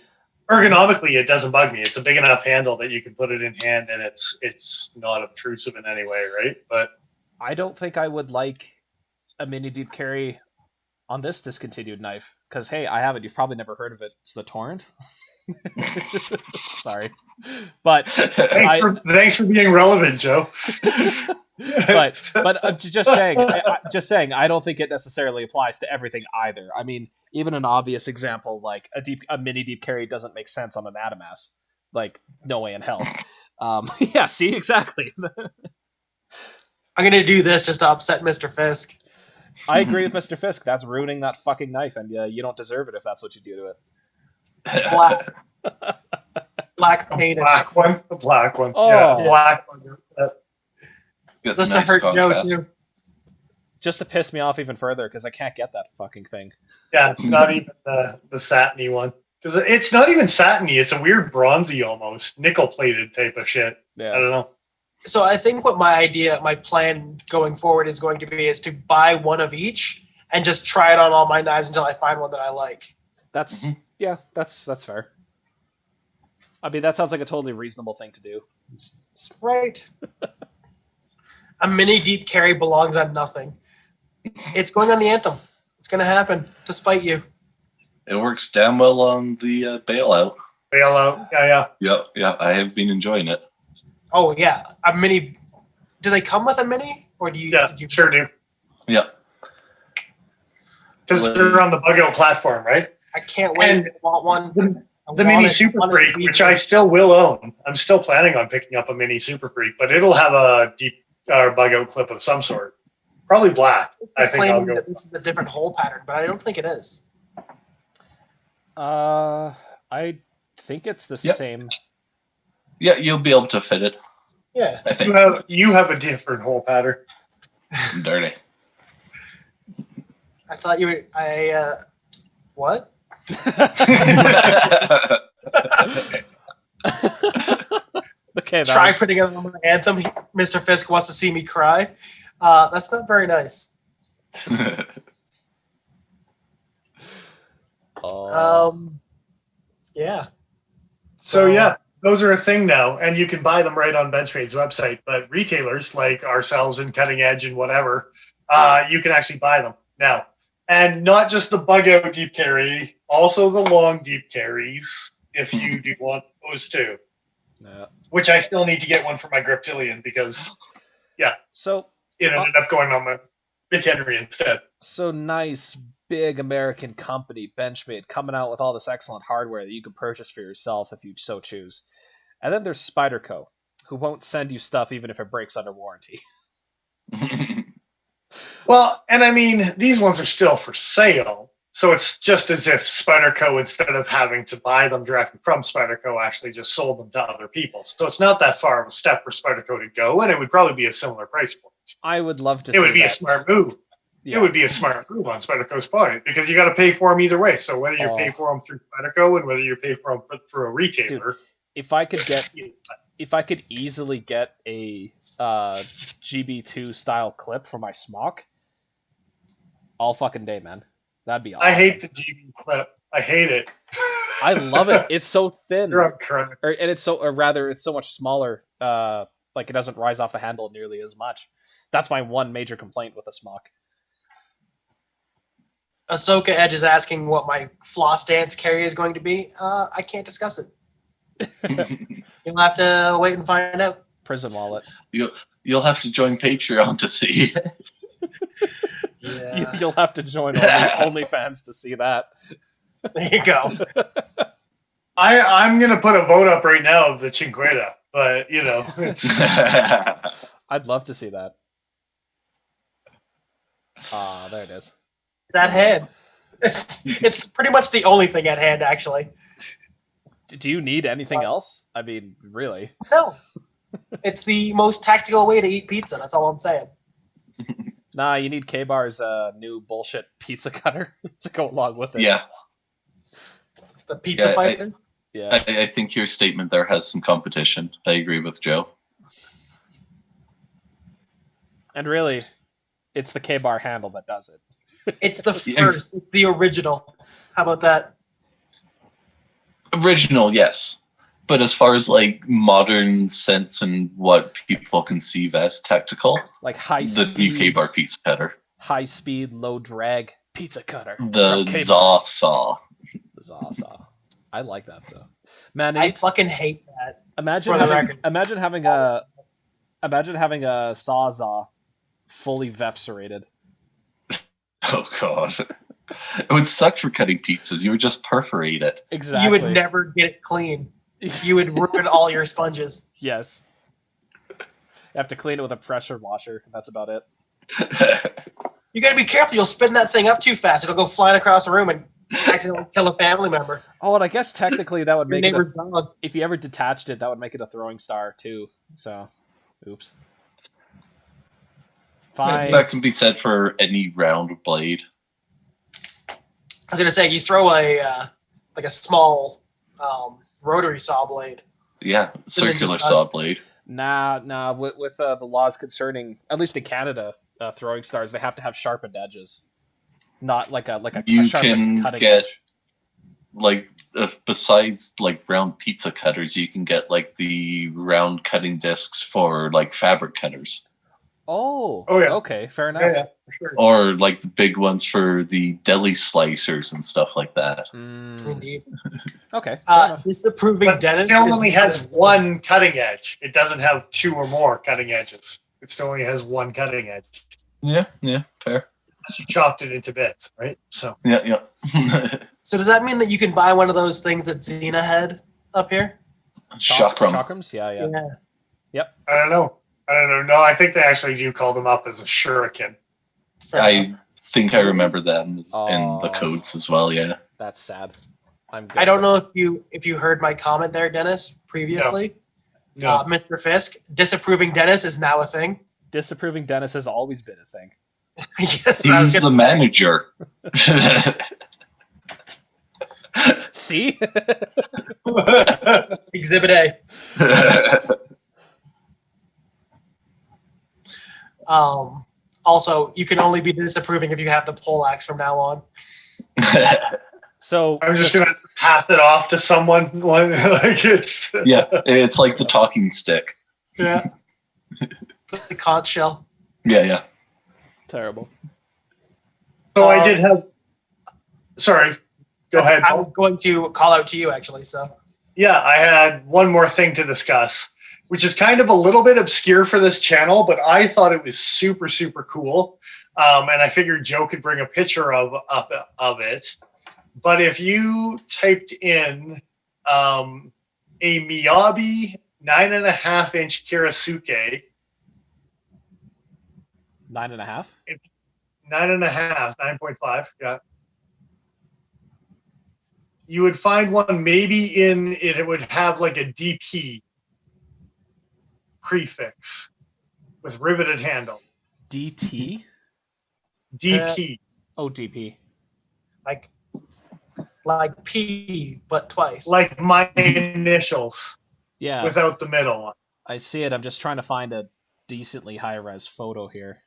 Ergonomically, it doesn't bug me. It's a big enough handle that you can put it in hand, and it's not obtrusive in any way, right? But I don't think I would like a mini deep carry on this discontinued knife because hey, I haven't. You've probably never heard of it. It's the Torrent. Sorry, but thanks for being relevant, Joe. but just saying, I don't think it necessarily applies to everything either. I mean, even an obvious example like a mini deep carry doesn't make sense on an Adamas. Like, no way in hell. Yeah, see, exactly. I'm gonna do this just to upset Mr. Fisk. I agree with Mr. Fisk. That's ruining that fucking knife, and you don't deserve it if that's what you do to it. Black painted. The black one. Oh. Yeah, black one. Just to hurt Joe too. Just to piss me off even further because I can't get that fucking thing. Yeah, not even the satiny one. Because it's not even satiny. It's a weird bronzy almost. Nickel-plated type of shit. Yeah. I don't know. So I think what my plan going forward is going to be is to buy one of each and just try it on all my knives until I find one that I like. That's that's fair. I mean, that sounds like a totally reasonable thing to do. Right. A mini deep carry belongs on nothing. It's going on the Anthem. It's going to happen, despite you. It works damn well on the bailout. Bailout. Yeah. Yeah, I have been enjoying it. Oh yeah, a mini. Do they come with a mini, or do you? Yeah, did you sure do. Yeah. Because they're on the Bug-Out platform, right? I can't wait. And I want one. The Mini Super Freak, which I still will own. I'm still planning on picking up a Mini Super Freak, but it'll have a deep Bug-Out clip of some sort. Probably black. I think I'll go. That this is a different hole pattern, but I don't think it is. I think it's the same. Yeah, you'll be able to fit it. Yeah. I think. You have a different hole pattern. Dirty. I thought you were. What? Okay, try putting it on my Anthem. Mr. Fisk wants to see me cry. That's not very nice. Yeah. So yeah, those are a thing now, and you can buy them right on Benchmade's website. But retailers like ourselves and Cutting Edge and whatever, you can actually buy them now. And not just the Bug-Out deep carry, also the long deep carries, if you do want those too. Yeah. Which I still need to get one for my Griptilian because, yeah. So it ended up going on my Big Henry instead. So nice, big American company, Benchmade, coming out with all this excellent hardware that you can purchase for yourself if you so choose. And then there's Spyderco, who won't send you stuff even if it breaks under warranty. Well, and I mean, these ones are still for sale. So it's just as if Spyderco, instead of having to buy them directly from Spyderco, actually just sold them to other people. So it's not that far of a step for Spyderco to go, and it would probably be a similar price point. I would love to see it. It would be a smart move. Yeah. It would be a smart move on Spyderco's part because you got to pay for them either way. So whether you pay for them through Spyderco and whether you pay for them through a retailer. Dude, if I could easily get a GB2 style clip for my smock, all fucking day, man. That'd be awesome. I hate the GB clip. I hate it. I love it. It's so thin. And it's so much smaller. Like it doesn't rise off the handle nearly as much. That's my one major complaint with the smock. Ahsoka Edge is asking what my floss dance carry is going to be. I can't discuss it. You'll have to wait and find out. Prison wallet. You'll have to join Patreon to see. Yeah. You'll have to join OnlyFans to see that. There you go. I'm gonna put a vote up right now of the Chinchilla, but you know, I'd love to see that. Ah, there it is. That head. It's pretty much the only thing at hand, actually. Do you need anything else? I mean, really? No. It's the most tactical way to eat pizza. That's all I'm saying. Nah, you need K-Bar's new bullshit pizza cutter to go along with it. Yeah, The pizza fighter. Yeah. I think your statement there has some competition. I agree with Joe. And really, it's the K-Bar handle that does it. It's the first, the original. How about that? Original, yes. But as far as like modern sense and what people conceive as tactical, Like high the speed, new K-Bar pizza cutter, high speed, low drag pizza cutter. the from K-Bar. Zaw Saw. The Zaw. I like that though. Man, I fucking hate that. imagine for the having, record. imagine having a Sawzall fully vepserated. Oh god, it would suck for cutting pizzas. You would just perforate it. Exactly. You would never get it clean. You would ruin all your sponges. Yes. You have to clean it with a pressure washer. That's about it. You gotta be careful. You'll spin that thing up too fast. It'll go flying across the room and accidentally kill a family member. Oh, and I guess technically that would Your make it. neighbor's dog. If you ever detached it, that would make it a throwing star too. So, oops. Fine. That can be said for any round blade. I was gonna say you throw a like a small rotary saw blade. Yeah, circular saw blade. Nah. With the laws concerning, at least in Canada, throwing stars, they have to have sharpened edges, not like a You sharpened can cutting get edge. like besides like round pizza cutters, you can get like the round cutting discs for like fabric cutters, Oh, Oh, yeah. okay, fair enough. Yeah, for sure. or like the big ones for the deli slicers and stuff like that. Indeed. Okay, fair enough. Disapproving But it Dennis. still only has one cutting edge. It doesn't have two or more cutting edges. It still only has one cutting edge. Yeah, fair. You chopped it into bits, right? So Yeah. So does that mean that you can buy one of those things that Xena had up here? Chakram. Chakrams? Yeah. I don't know. No, I think they actually do call them up as a shuriken. I think I remember that in Oh. the codes as well. Yeah. That's sad. I'm good. I don't know if you heard my comment there, Dennis, previously. No. Mr. Fisk, disapproving Dennis is now a thing. Disapproving Dennis has always been a thing. Yes, I was He's gonna the say. manager. See? Exhibit A. Also, you can only be disapproving if you have the poleaxe from now on. So I'm just gonna pass it off to someone. Like it's Yeah, it's like the talking stick. Yeah. It's the conch shell. Yeah. terrible. So I did have. Sorry, go ahead. I'm going to call out to you, actually. So Yeah, I had one more thing to discuss, which is kind of a little bit obscure for this channel, but I thought it was super, super cool. And I figured Joe could bring a picture of it. But if you typed in a Miyabi 9.5-inch Kirisuke, 9.5? 9.5, yeah. You would find one maybe in it. It would have like a DP prefix with riveted handle. DT? DP. Oh, DP. like P, but twice. Like my initials Yeah, without the middle one. I see it. I'm just trying to find a decently high-res photo here.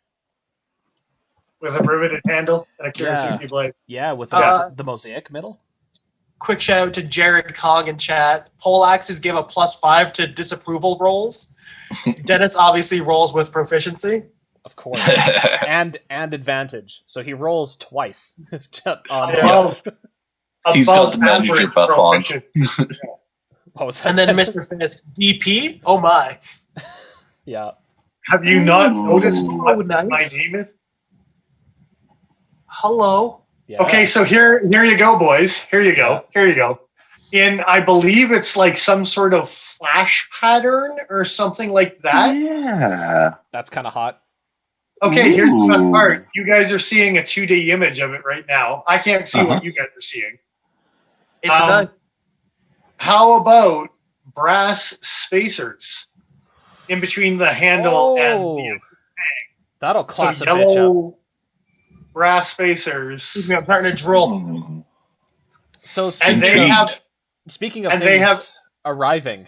With a riveted handle and a Yeah. Kirisuke blade. Yeah, with the mosaic middle. Quick shout out to Jared Cog in chat. Poleaxes give a +5 to disapproval rolls. Dennis obviously rolls with proficiency. Of course. and advantage. So he rolls twice. Above He's got the manager average buff on. proficiency. What was that? And then Dennis? Mr. Fisk, DP? Oh my. Yeah. Have you not Ooh. noticed what Nice. my name is? Hello. Yeah. Okay, so here you go, boys. Here you go. In I believe it's like some sort of flash pattern or something like that. Yeah. That's kind of hot. Okay, here's the best Ooh. part. You guys are seeing a 2D image of it right now. I can't see what you guys are seeing. It's a gun. How about brass spacers in between the handle and the that'll class so a bitch up. yellow brass spacers. Excuse me, I'm starting to drool. So And they have speaking of and things they have- arriving,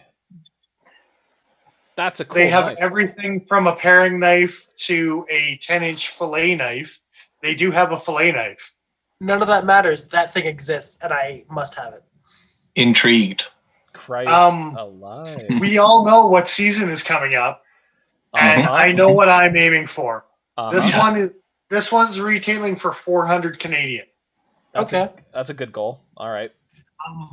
that's a cool they have knife. everything from a paring knife to a 10-inch fillet knife. They do have a fillet knife. None of that matters. That thing exists, and I must have it. Intrigued. Christ alive. We all know what season is coming up, and I know what I'm aiming for. This one's retailing for 400 Canadian. That's a good goal. All right.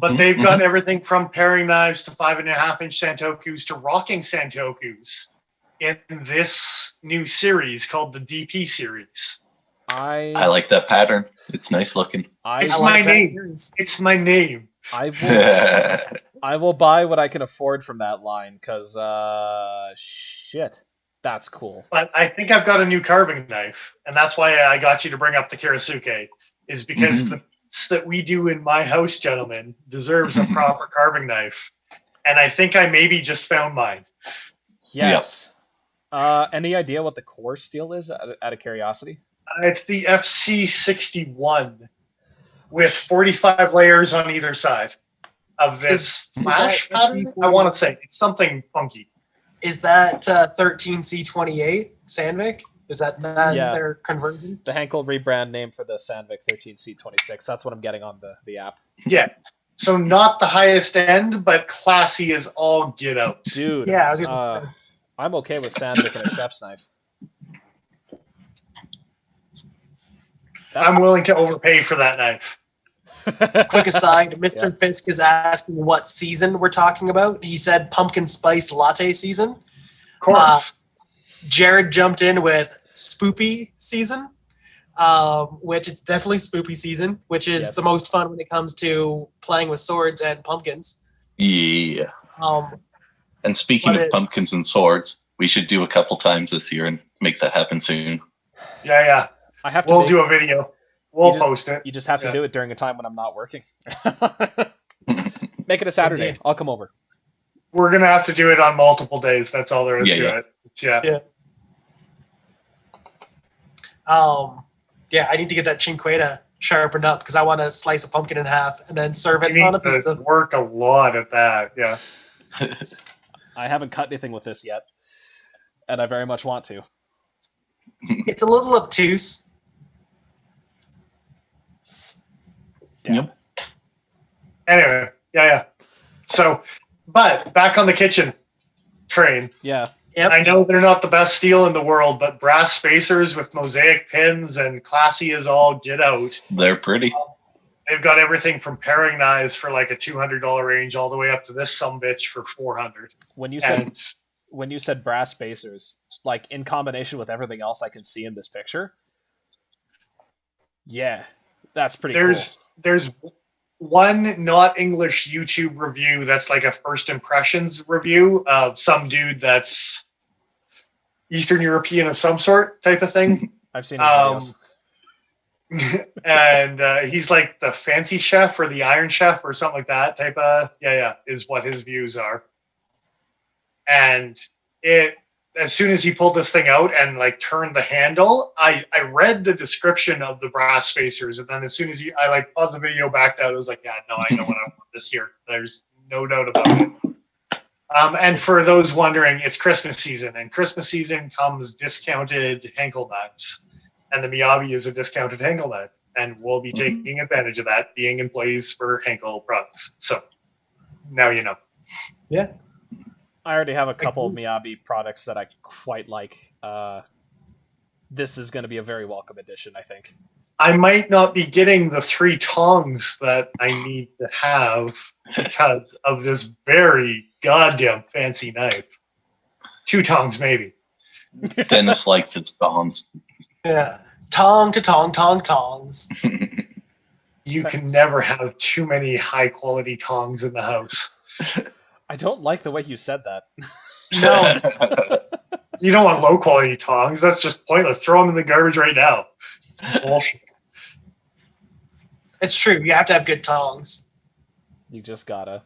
But they've got everything from paring knives to 5.5-inch Santokus to rocking Santokus in this new series called the DP series. I like that pattern. It's nice looking. It's my name. It's my name. I will buy what I can afford from that line because shit, that's cool. But I think I've got a new carving knife, and that's why I got you to bring up the Kirisuke, is because the piece that we do in my house, gentlemen, deserves a proper carving knife. And I think I maybe just found mine. Yes. Any idea what the core steel is, out of curiosity? It's the FC61 with 45 layers on either side of this flash pattern. I want to say it's something funky. Is that 13C28 Sandvik? Is that their conversion? The Henkel rebrand name for the Sandvik 13C26. That's what I'm getting on the app. Yeah. So not the highest end, but classy as all get out. Dude. Yeah, I was gonna say. I'm okay with Sandvik and a chef's knife. I'm willing to overpay for that knife. Quick aside, Mr. Fisk is asking what season we're talking about. He said pumpkin spice latte season. Of course. Jared jumped in with spoopy season, which is definitely spoopy season, which is the most fun when it comes to playing with swords and pumpkins. Yeah. And speaking of pumpkins and swords, we should do a couple times this year and make that happen soon. Yeah. We'll do a video. We'll post it. You just have to do it during a time when I'm not working. Make it a Saturday. I'll come over. We're going to have to do it on multiple days. That's all there is to it. Yeah. I need to get that chinchilla sharpened up because I want to slice a pumpkin in half and then serve it on a pizza. Work a lot at that, yeah. I haven't cut anything with this yet, and I very much want to. It's a little obtuse. Yep. Anyway, yeah. So, but back on the kitchen train. Yeah. Yep. I know they're not the best steel in the world, but brass spacers with mosaic pins and classy as all get out. They're pretty. They've got everything from paring knives for like a $200 range all the way up to this sumbitch for $400. When you said brass spacers, like in combination with everything else I can see in this picture, that's pretty cool. There's one not English YouTube review that's like a first impressions review of some dude that's Eastern European of some sort type of thing. I've seen his videos. And he's like the fancy chef or the iron chef or something like that type of is what his views are. And as soon as he pulled this thing out and like turned the handle, I read the description of the brass spacers, and then as soon as I like paused the video, backed out, I was like, I know what I want this here. There's no doubt about it. And for those wondering, it's Christmas season, and Christmas season comes discounted Henkel knives, and the Miyabi is a discounted Henkel knife, and we'll be taking advantage of that being in place for Henkel products. So now you know. Yeah. I already have a couple of Miyabi products that I quite like. This is going to be a very welcome addition, I think. I might not be getting the 3 tongs that I need to have because of this very goddamn fancy knife. 2 tongs, maybe. Dennis likes its tongs. Yeah. Tong to tong, tongs. You can never have too many high-quality tongs in the house. I don't like the way you said that. No. You don't want low quality tongs. That's just pointless. Throw them in the garbage right now. It's bullshit. It's true. You have to have good tongs. You just gotta.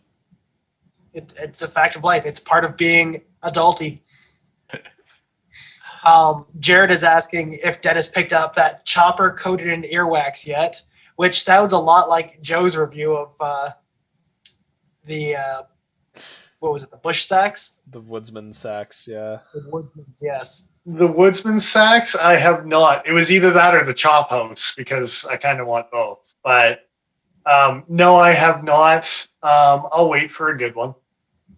It's a fact of life. It's part of being adulty. Jared is asking if Dennis picked up that chopper coated in earwax yet, which sounds a lot like Joe's review of the what was it, the bush sacks? The woodsman sacks, yeah. The woodman's, yes. The Woodsman sacks, I have not. It was either that or the Chop House because I kind of want both. But no, I have not. I'll wait for a good one.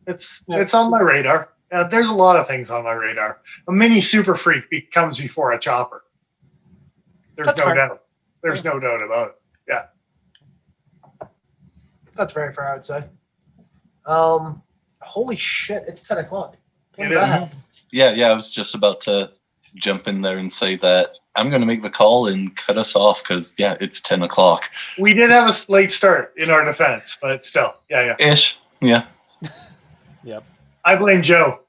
It's on my radar. There's a lot of things on my radar. A mini super freak comes before a chopper. There's That's no fair. doubt. There's no doubt about it. Yeah. That's very fair, I would say. Holy shit, it's 10 o'clock. When It did that is. happen? Yeah, I was just about to jump in there and say that I'm going to make the call and cut us off because, yeah, it's 10 o'clock. We did have a late start in our defense, but still. Yeah. Ish, yeah. Yep. I blame Joe.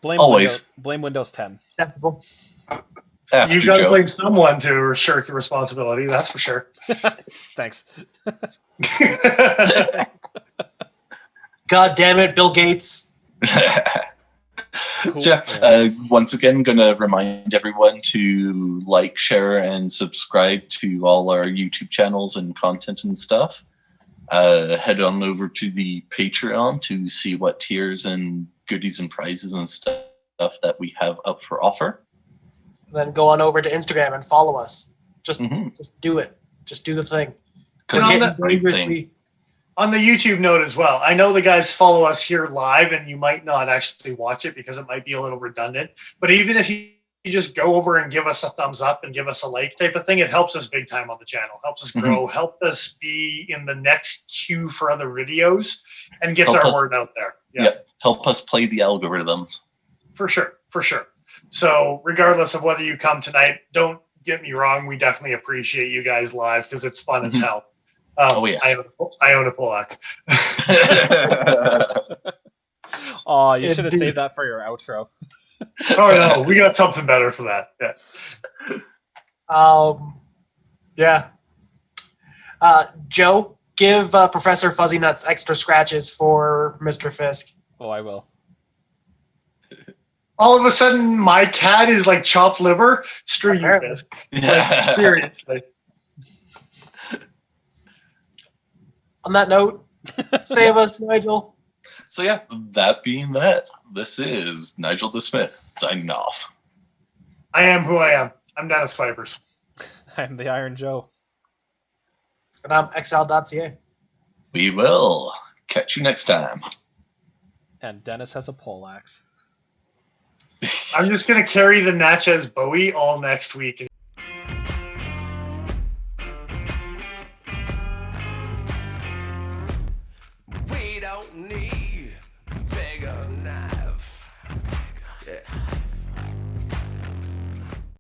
Blame Always. blame Windows 10. Acceptable. After You've got to Joe. blame someone to shirk the responsibility, that's for sure. Thanks. God damn it, Bill Gates. Cool. Jeff, Yeah. once again, going to remind everyone to like, share, and subscribe to all our YouTube channels and content and stuff. Head on over to the Patreon to see what tiers and goodies and prizes and stuff that we have up for offer. Then go on over to Instagram and follow us. Just Mhm. just do it. Just do the thing. Because And on it's the- a great thing. Dangerously. On the YouTube note as well, I know the guys follow us here live and you might not actually watch it because it might be a little redundant. But even if you just go over and give us a thumbs up and give us a like type of thing, it helps us big time on the channel, helps us grow, helps us be in the next queue for other videos and gets Help our us- word out there. Yeah, help us play the algorithms. For sure. So regardless of whether you come tonight, don't get me wrong, we definitely appreciate you guys live because it's fun as Mhm. hell. Oh, yes. I own a Polak. Oh, you should have Indeed. saved that for your outro. Oh no, we got something better for that. Yeah. Yeah. Joe, give Professor Fuzzy Nuts extra scratches for Mr. Fisk. Oh, I will. All of a sudden, my cat is like chopped liver. Screw you, Apparently. Fisk. Like, seriously. On that note, save us, Nigel. So yeah, that being that, this is Nigel the Smith signing off. I am who I am. I'm Dennis Fibers. I'm the Iron Joe. And I'm xl.ca. We will catch you next time. And Dennis has a poleaxe. I'm just gonna carry the Natchez Bowie all next week. We don't need bigger knife. Yeah.